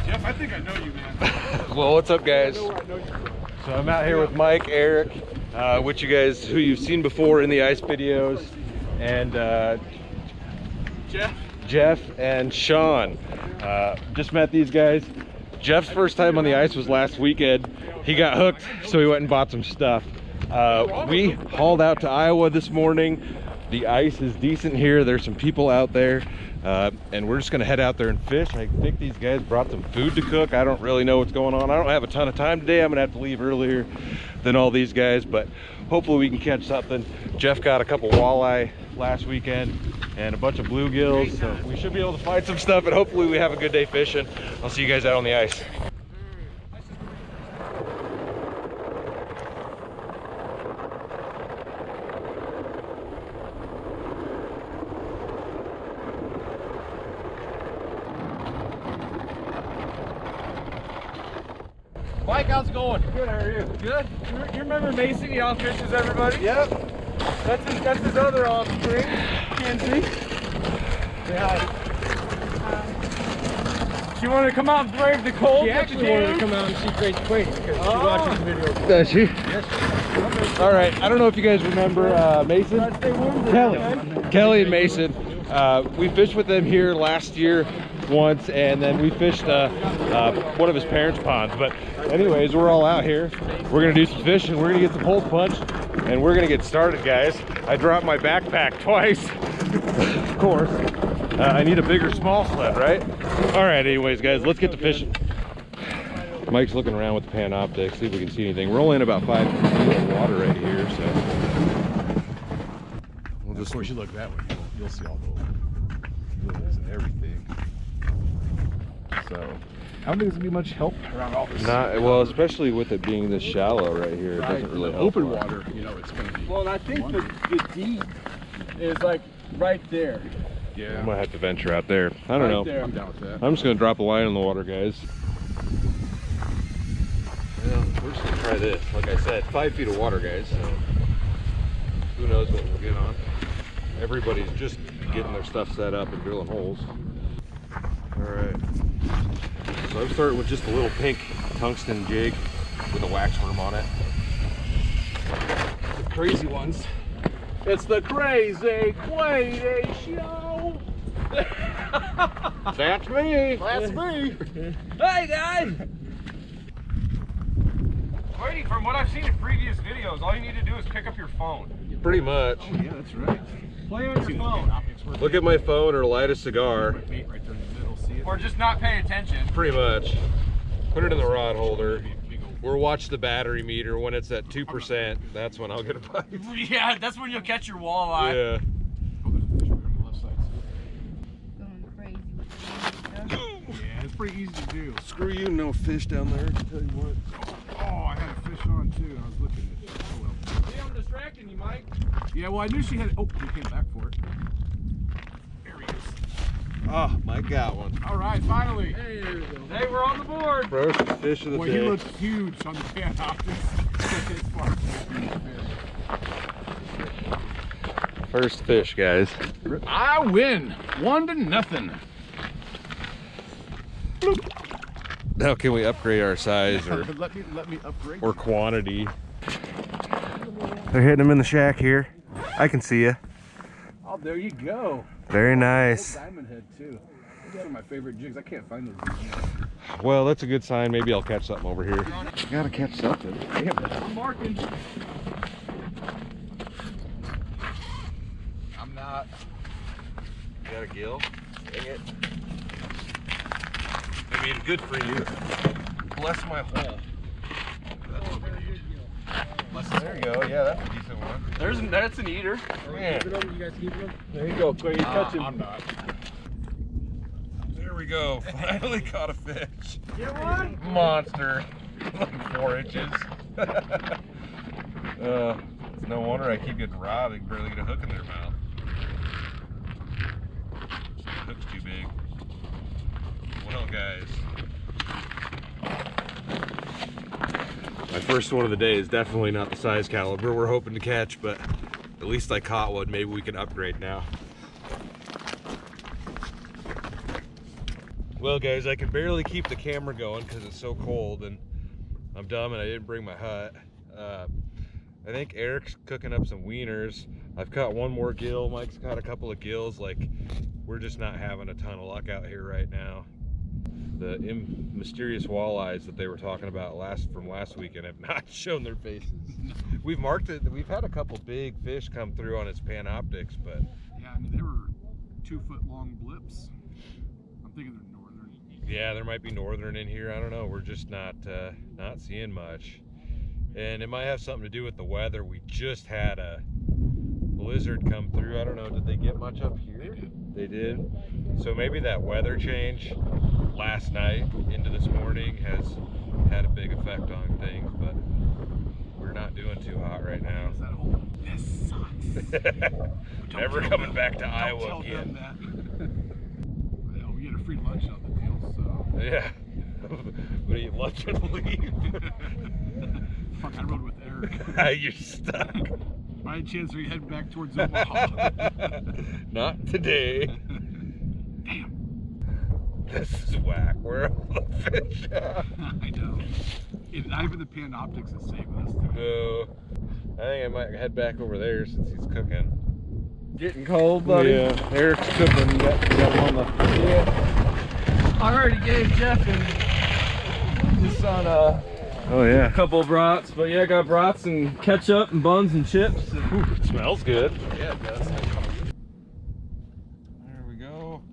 Jeff, I think I know you, man. Well, what's up, guys? I know where I know you from. So I'm out here with Mike, Eric, which you guys who you've seen before in the ice videos, and Jeff and Sean. Just met these guys. Jeff's first time on the ice was last weekend. He got hooked, so he went and bought some stuff. We hauled out to Iowa this morning. The ice is decent here. There's some people out there, and we're just gonna head out there and fish. I think these guys brought some food to cook. I don't really know what's going on. I don't have a ton of time today. I'm gonna have to leave earlier than all these guys, but hopefully we can catch something. Jeff got a couple walleye last weekend and a bunch of bluegills, so we should be able to find some stuff, and hopefully we have a good day fishing. I'll see you guys out on the ice. Mike, how's it going? Good, how are you? Good. You remember Mason? He outfishes everybody? Yep. That's his other offspring, Kenzie. Yeah. She wanted to come out and brave the cold. She actually wanted to come out and see Quady because she watches the video. Does she? Yes. All right, I don't know if you guys remember Mason? Kelly and Mason. We fished with them here last year once, and then we fished one of his parents' ponds. But anyways, we're all out here. We're gonna do some fishing. We're gonna get some holes punched, and we're gonna get started, guys. I dropped my backpack twice, of course. I need a bigger small sled, right? All right, anyways, guys, let's get to fishing. Mike's looking around with the Panoptic, see if we can see anything. We're only in about 5 feet of water right here, so we'll just. Of course, you look that way, you'll see all the lilies and everything. So, I don't think it's gonna be much help around all this. Not well, especially with it being this shallow right here. It doesn't really help. Open water, you know, it's gonna be. Well, and I think the deep is like right there. Yeah. I might have to venture out there. I don't know. There. I'm down with that. I'm just gonna drop a line in the water, guys. Well, we're just gonna try this. Like I said, 5 feet of water, guys. So who knows what we'll get on. Everybody's just getting their stuff set up and drilling holes. All right. So I'm starting with just a little pink tungsten jig with a wax worm on it. The crazy ones. It's the crazy Quady show. That's me. That's me. Hey guys. Quady, from what I've seen in previous videos, all you need to do is pick up your phone. Pretty much. Oh, yeah, that's right. Play on your phone. Look at my phone or light a cigar. Bait right there in the middle, see it? Or just not pay attention. Pretty much. Put it in the rod holder. Or watch the battery meter. When it's at 2%, that's when I'll get a bite. Yeah, that's when you'll catch your walleye. Yeah. Oh, there's a fish over on the left side. Going crazy with the stuff. Yeah, it's pretty easy to do. Screw you, no fish down there. I can tell you what. Oh, I had a fish on too. I was looking at it. Oh well. See, I'm distracting you, Mike. Yeah, well, I knew she had. Oh, you came back for it. There he is. Oh, Mike got one. All right, finally. Hey, we're on the board. First fish of the Boy, day. he looks huge on the Panoptic. First fish, guys. I win 1-0. Now can we upgrade our size or let me upgrade. or quantity? They're hitting them in the shack here. I can see you. Oh, there you go. Very nice. Diamond head too. Those are my favorite jigs. I can't find those. Well, that's a good sign. Maybe I'll catch something over here. Gotta catch something. I'm marking. I'm not. You got a gill? Dang it. I mean, good for you. Bless my hole. There you go. Yeah, that's a decent one. That's an eater. Man. There you go, Quady. Touch him. I'm not. There we go. Finally caught a fish. Get one? Monster. Like 4 inches. It's no wonder I keep getting robbed. I can barely get a hook in their mouth. The hook's too big. Well, guys. My first one of the day is definitely not the size caliber we're hoping to catch, but at least I caught one. Maybe we can upgrade now. Well, guys, I can barely keep the camera going because it's so cold, and I'm dumb and I didn't bring my hut. I think Eric's cooking up some wieners. I've caught one more gill. Mike's caught a couple of gills. Like, we're just not having a ton of luck out here right now. The mysterious walleyes that they were talking about from last weekend have not shown their faces. We've marked it. We've had a couple big fish come through on its Panoptics, but yeah, I mean, they were 2 foot long blips. I'm thinking they're northern. Yeah, there might be northern in here. I don't know. We're just not seeing much, and it might have something to do with the weather. We just had a blizzard come through. I don't know. Did they get much up here? They did. So maybe that weather change last night into this morning has had a big effect on things, but we're not doing too hot right now. This sucks. Never coming back to Iowa again. Well, we get a free lunch on the deal, so. Yeah. What do you lunch and leave? Fuck, I rode with Eric. You're stuck. By any chance, are you heading back towards Omaha? Not today. Damn. This is whack. Where are all the fish at? I know. Not even the Panoptics is saving us. No. I think I might head back over there since he's cooking. Getting cold, buddy. Yeah, Eric's cooking. Got him on the. Yeah. I already gave Jeff and his son Oh yeah. a couple of brats, but yeah, I got brats and ketchup and buns and chips. Ooh, it smells good. Yeah, it does. There we go.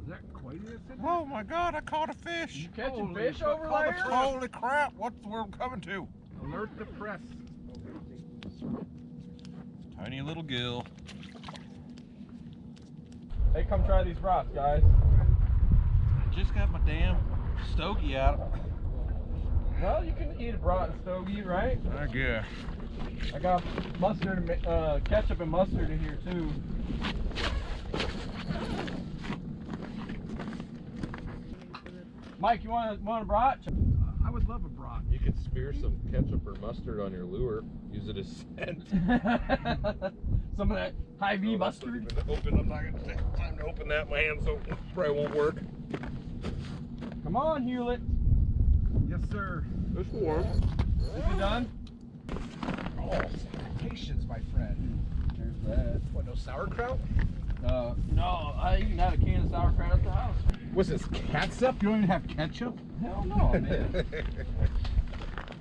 Is that Quady that's in there? Oh my God! I caught a fish. You catching Holy fish fuck, over call the there? press. Holy crap! What's the world coming to? Alert the press. Tiny little gill. Hey, come try these brats, guys. I just got my damn stogie out. Well, you can eat a brat and stogie, right? I guess. I got mustard, ketchup and mustard in here too. Mike, you want a brat? I would love a brat. You could smear some ketchup or mustard on your lure. Use it as scent. Some of that Hy-Vee mustard. I'm not gonna take time to open that. My hands probably won't work. Come on, Hewlett. Yes, sir. It's warm. Is it done? Oh, patience, my friend. There's that. What, no sauerkraut? No, I even had a can of sauerkraut at the house. What's this, catsup? You don't even have ketchup? Hell no, man.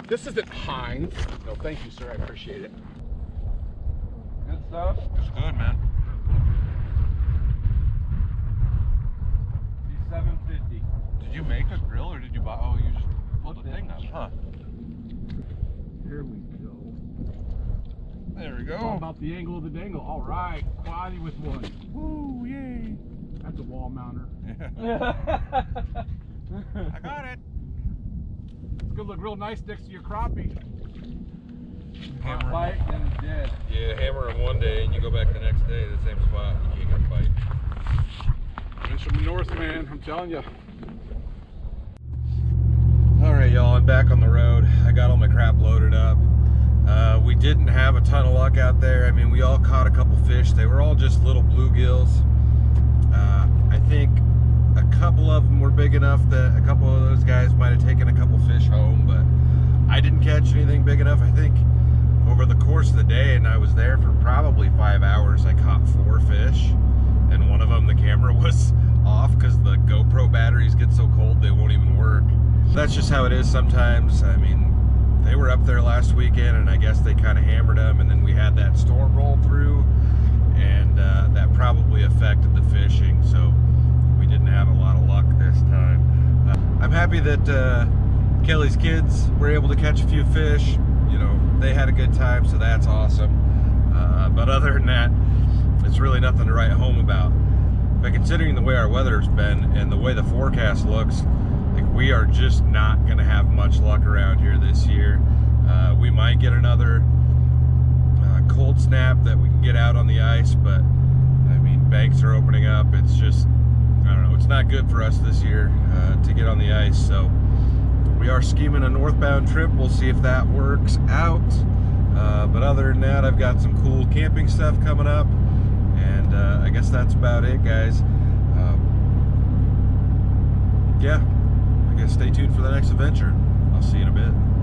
This isn't Heinz. No, thank you, sir. I appreciate it. Good stuff. It's good, man. Be $7.50. Did you make a grill or did you buy? Oh, you just pulled the thing up, huh? Here we go. There we It's all go. about the angle of the dangle. All right, Quady with one. Woo, yay. That's a wall mounter. I got it. It's gonna look real nice next to your crappie. Hammer. Bite and it's dead. Yeah, hammer him one day and you go back the next day to the same spot. You can't get a bite. Fish from the north, man. I'm telling you. All right, y'all, I'm back on the road. I got all my crap loaded up. We didn't have a ton of luck out there. I mean, we all caught a couple fish. They were all just little bluegills. I think a couple of them were big enough that a couple of those guys might have taken a couple fish home, but I didn't catch anything big enough. I think over the course of the day, and I was there for probably 5 hours, I caught 4 fish, and one of them, the camera was off because the GoPro batteries get so cold they won't even work. That's just how it is sometimes. I mean, they were up there last weekend and I guess they kind of hammered them, and then we had that storm roll through, and that probably affected the fishing, so we didn't have a lot of luck this time. I'm happy that Kelly's kids were able to catch a few fish. You know, they had a good time, so that's awesome. But other than that, it's really nothing to write home about. But considering the way our weather's been and the way the forecast looks, like, we are just not going to have much luck around here this year. We might get another cold snap that we can get out on the ice, but I mean, banks are opening up. It's just, I don't know, it's not good for us this year to get on the ice. So we are scheming a northbound trip. We'll see if that works out. But other than that, I've got some cool camping stuff coming up, and I guess that's about it, guys. yeah, I guess stay tuned for the next adventure. I'll see you in a bit.